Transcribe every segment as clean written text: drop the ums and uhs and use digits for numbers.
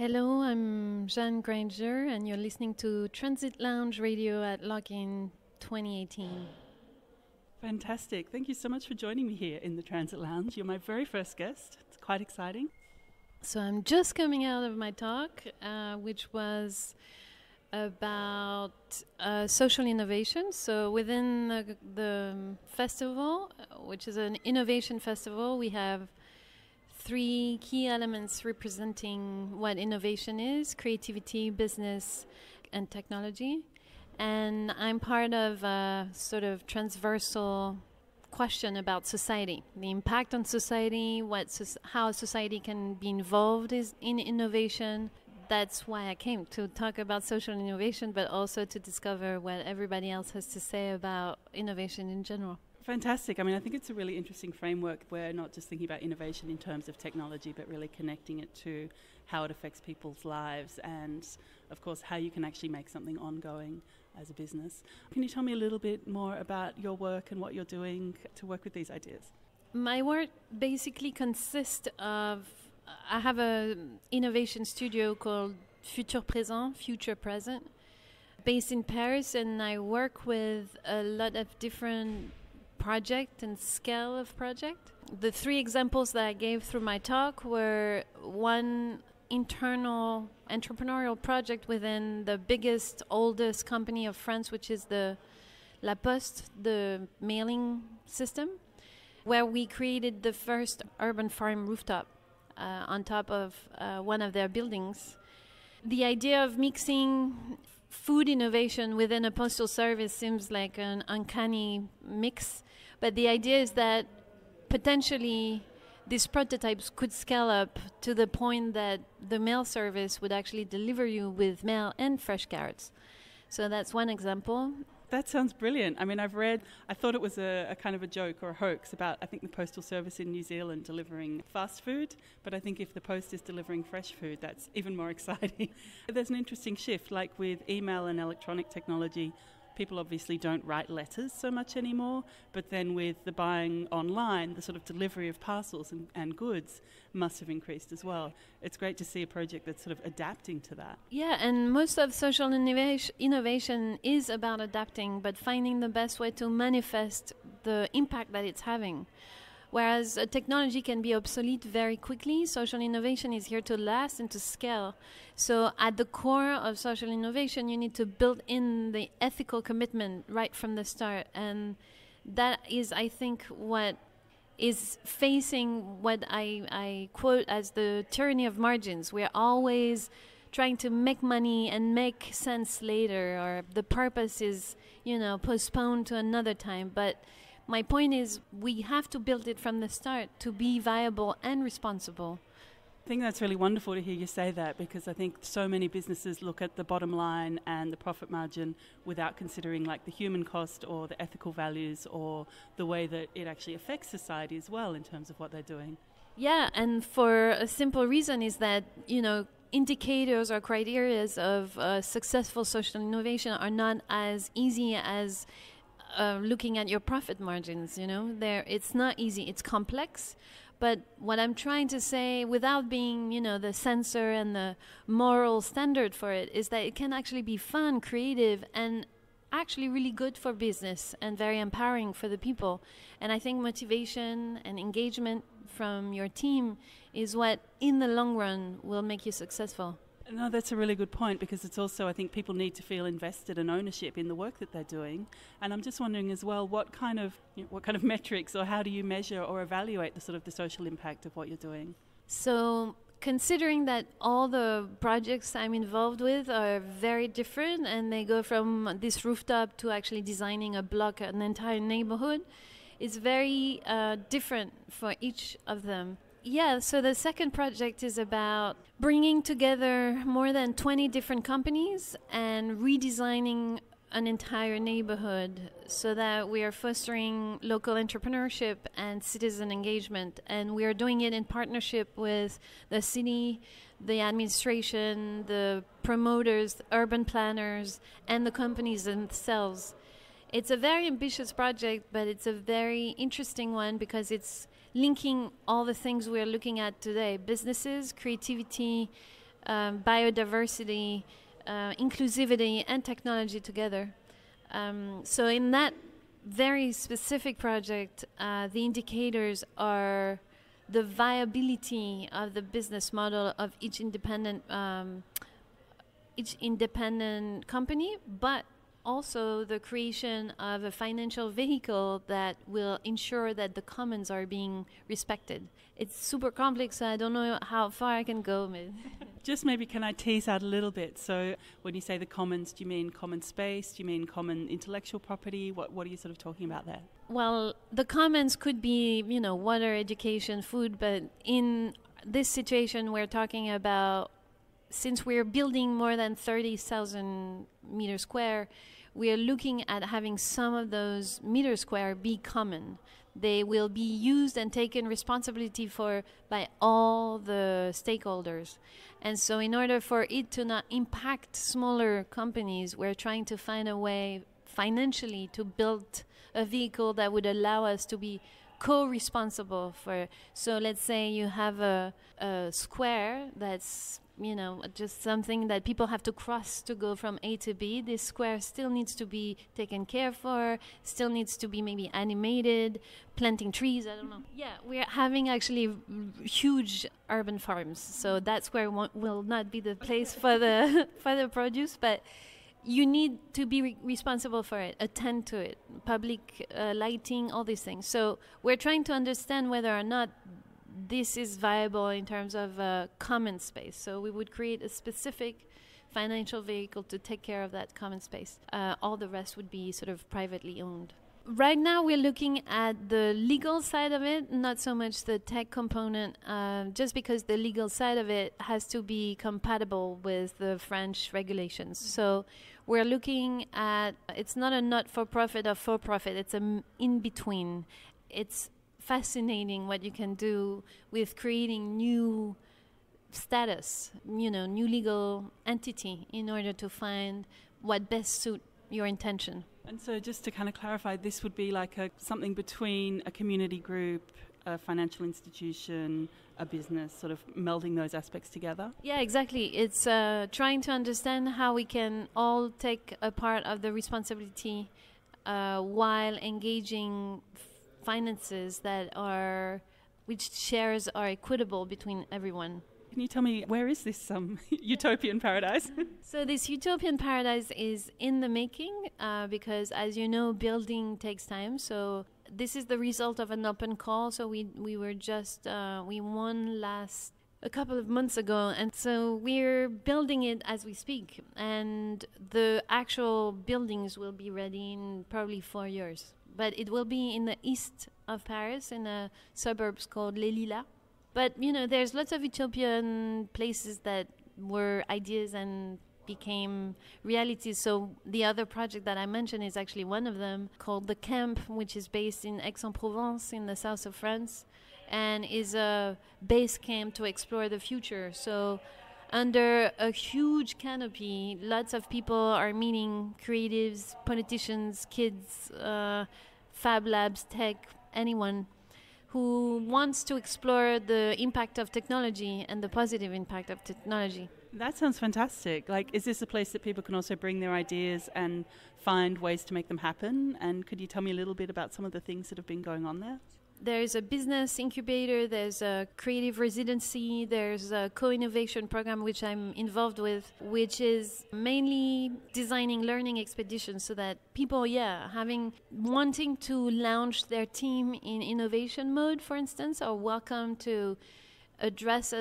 Hello, I'm Jeanne Granger, and you're listening to Transit Lounge Radio at Login 2018. Fantastic. Thank you so much for joining me here in the Transit Lounge. You're my very first guest. It's quite exciting. So I'm just coming out of my talk, which was about social innovation. So within the festival, which is an innovation festival, we have three key elements representing what innovation is: creativity, business, and technology. And I'm part of a sort of transversal question about society, the impact on society, how society can be involved in innovation. That's why I came to talk about social innovation, but also to discover what everybody else has to say about innovation in general. Fantastic. I mean, I think it's a really interesting framework. We're not just thinking about innovation in terms of technology, but really connecting it to how it affects people's lives and, of course, how you can actually make something ongoing as a business. Can you tell me a little bit more about your work and what you're doing to work with these ideas? My work basically consists of, I have an innovation studio called Futur Présent, Future Present, based in Paris, and I work with a lot of different project and scale of project. The three examples that I gave through my talk were one internal entrepreneurial project within the biggest, oldest company of France, which is the La Poste, the mailing system, where we created the first urban farm rooftop on top of one of their buildings. The idea of mixing food innovation within a postal service seems like an uncanny mix, but the idea is that potentially these prototypes could scale up to the point that the mail service would actually deliver you with mail and fresh carrots. So that's one example. That sounds brilliant. I mean, I thought it was a kind of a joke or a hoax about, I think, the postal service in New Zealand delivering fast food, but I think if the post is delivering fresh food, that's even more exciting. There's an interesting shift, like with email and electronic technology. People obviously don't write letters so much anymore, but then with the buying online, the sort of delivery of parcels and goods must have increased as well. It's great to see a project that's sort of adapting to that. Yeah, and most of social innovation is about adapting, but finding the best way to manifest the impact that it's having. Whereas technology can be obsolete very quickly, social innovation is here to last and to scale. So at the core of social innovation, you need to build in the ethical commitment right from the start. And that is, I think, what is facing what I quote as the tyranny of margins. We're always trying to make money and make sense later, or the purpose is, postponed to another time. But my point is, we have to build it from the start to be viable and responsible. I think that's really wonderful to hear you say that, because I think so many businesses look at the bottom line and the profit margin without considering like the human cost or the ethical values or the way that it actually affects society as well in terms of what they're doing. Yeah, and for a simple reason is that, indicators or criteria of successful social innovation are not as easy as looking at your profit margins. It's not easy, it's complex. But what I'm trying to say, without being, the censor and the moral standard for it, is that it can actually be fun, creative, and actually really good for business and very empowering for the people. And I think motivation and engagement from your team is what, in the long run, will make you successful. No, that's a really good point, because it's also, I think people need to feel invested and ownership in the work that they're doing. And I'm just wondering as well, what kind of metrics, or how do you measure or evaluate the social impact of what you're doing? So considering that all the projects I'm involved with are very different, and they go from this rooftop to actually designing a block, an entire neighborhood, it's very different for each of them. Yeah, so the second project is about bringing together more than 20 different companies and redesigning an entire neighborhood so that we are fostering local entrepreneurship and citizen engagement. And we are doing it in partnership with the city, the administration, the promoters, urban planners, and the companies themselves. It's a very ambitious project, but it's a very interesting one because it's linking all the things we're looking at today: businesses, creativity, biodiversity, inclusivity, and technology together. So in that very specific project, the indicators are the viability of the business model of each independent company, but also the creation of a financial vehicle that will ensure that the commons are being respected. It's super complex, so I don't know how far I can go. Just maybe can I tease out a little bit? So when you say the commons, do you mean common space? Do you mean common intellectual property? What are you sort of talking about there? Well, the commons could be, water, education, food, but in this situation we're talking about, since we're building more than 30,000 meters square, we are looking at having some of those meters square be common. They will be used and taken responsibility for by all the stakeholders. And so in order for it to not impact smaller companies, we're trying to find a way financially to build a vehicle that would allow us to be co-responsible for. So let's say you have a square that's just something that people have to cross to go from A to B. This square still needs to be taken care for, still needs to be maybe animated, planting trees, I don't know. Yeah, we're having actually huge urban farms, so that square will not be the place for the for the produce, but you need to be responsible for it, attend to it, public lighting, all these things. So we're trying to understand whether or not this is viable in terms of common space. So we would create a specific financial vehicle to take care of that common space. All the rest would be sort of privately owned. Right now we're looking at the legal side of it, not so much the tech component, just because the legal side of it has to be compatible with the French regulations. So we're looking at, it's not a not-for-profit or for-profit, it's an in-between. It's fascinating what you can do with creating new status, new legal entity in order to find what best suit your intention. And so just to kind of clarify, this would be like something between a community group, a financial institution, a business, sort of melding those aspects together? Yeah, exactly. It's trying to understand how we can all take a part of the responsibility while engaging finances which shares are equitable between everyone. Can you tell me, where is this utopian paradise? So this utopian paradise is in the making because, as you know, building takes time. So this is the result of an open call. So we won a couple of months ago. And so we're building it as we speak. And the actual buildings will be ready in probably 4 years. But it will be in the east of Paris, in a suburbs called Les Lilas. But, there's lots of utopian places that were ideas and became realities. So the other project that I mentioned is actually one of them, called The Camp, which is based in Aix-en-Provence in the south of France, and is a base camp to explore the future. So under a huge canopy, lots of people are meeting creatives, politicians, kids, fab labs, tech, anyone who wants to explore the impact of technology and the positive impact of technology. That sounds fantastic. Is this a place that people can also bring their ideas and find ways to make them happen? And could you tell me a little bit about some of the things that have been going on there? There's a business incubator, there's a creative residency, there's a co-innovation program which I'm involved with, which is mainly designing learning expeditions so that people, wanting to launch their team in innovation mode, for instance, are welcome to address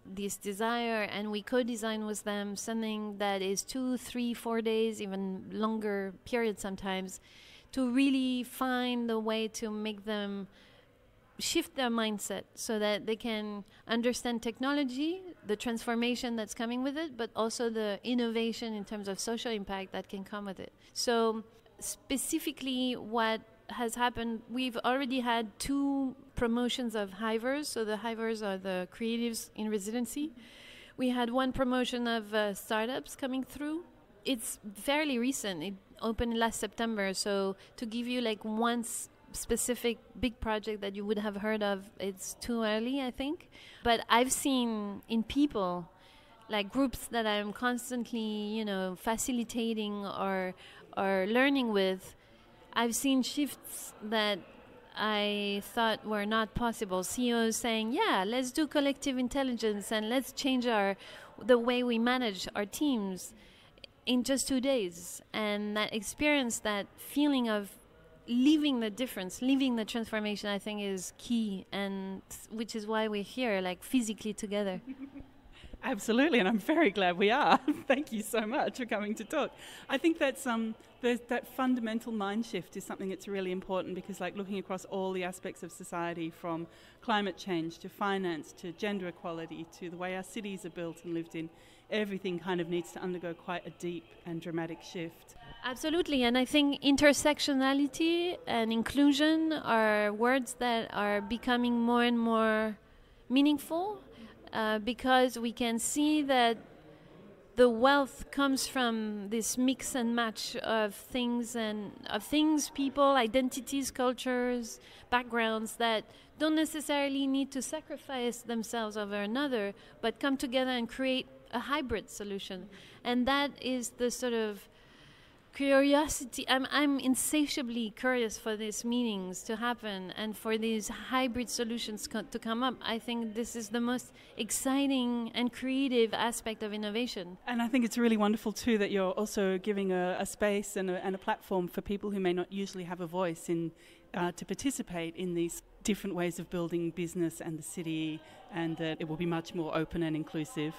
this desire, and we co-design with them something that is 2, 3, 4 days, even longer period sometimes, to really find a way to make them shift their mindset so that they can understand technology, the transformation that's coming with it, but also the innovation in terms of social impact that can come with it. So specifically what has happened, we've already had 2 promotions of hivers. So the hivers are the creatives in residency. We had 1 promotion of startups coming through. It's fairly recent. It opened last September. So to give you one specific big project that you would have heard of, it's too early, I think. But I've seen in people like groups that I'm constantly, facilitating or learning with, I've seen shifts that I thought were not possible. CEOs saying, yeah, let's do collective intelligence and let's change the way we manage our teams in just 2 days. And that experience, that feeling of leaving the difference, leaving the transformation, I think is key, and which is why we're here, like physically together. Absolutely, and I'm very glad we are. Thank you so much for coming to talk. I think that's that fundamental mind shift is something that's really important, because like looking across all the aspects of society, from climate change to finance to gender equality to the way our cities are built and lived in, everything kind of needs to undergo quite a deep and dramatic shift. Absolutely, and I think intersectionality and inclusion are words that are becoming more and more meaningful, because we can see that the wealth comes from this mix and match of things, people, identities, cultures, backgrounds that don't necessarily need to sacrifice themselves over another, but come together and create a hybrid solution. And that is the sort of curiosity. I'm insatiably curious for these meetings to happen and for these hybrid solutions to come up. I think this is the most exciting and creative aspect of innovation. And I think it's really wonderful too that you're also giving a space and a platform for people who may not usually have a voice in to participate in these different ways of building business and the city, and that it will be much more open and inclusive.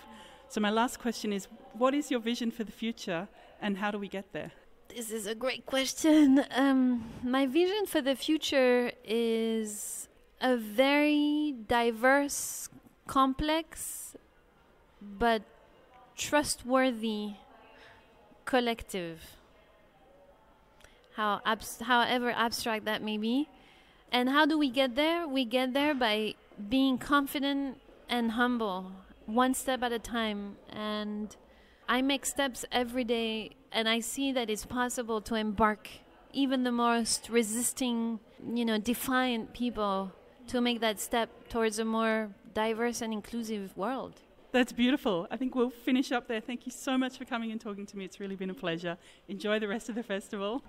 So my last question is, what is your vision for the future and how do we get there? This is a great question. My vision for the future is a very diverse, complex, but trustworthy collective. However abstract that may be. And how do we get there? We get there by being confident and humble, one step at a time. And I make steps every day, and I see that it's possible to embark even the most resisting, defiant people to make that step towards a more diverse and inclusive world. That's beautiful. I think we'll finish up there. Thank you so much for coming and talking to me. It's really been a pleasure. Enjoy the rest of the festival.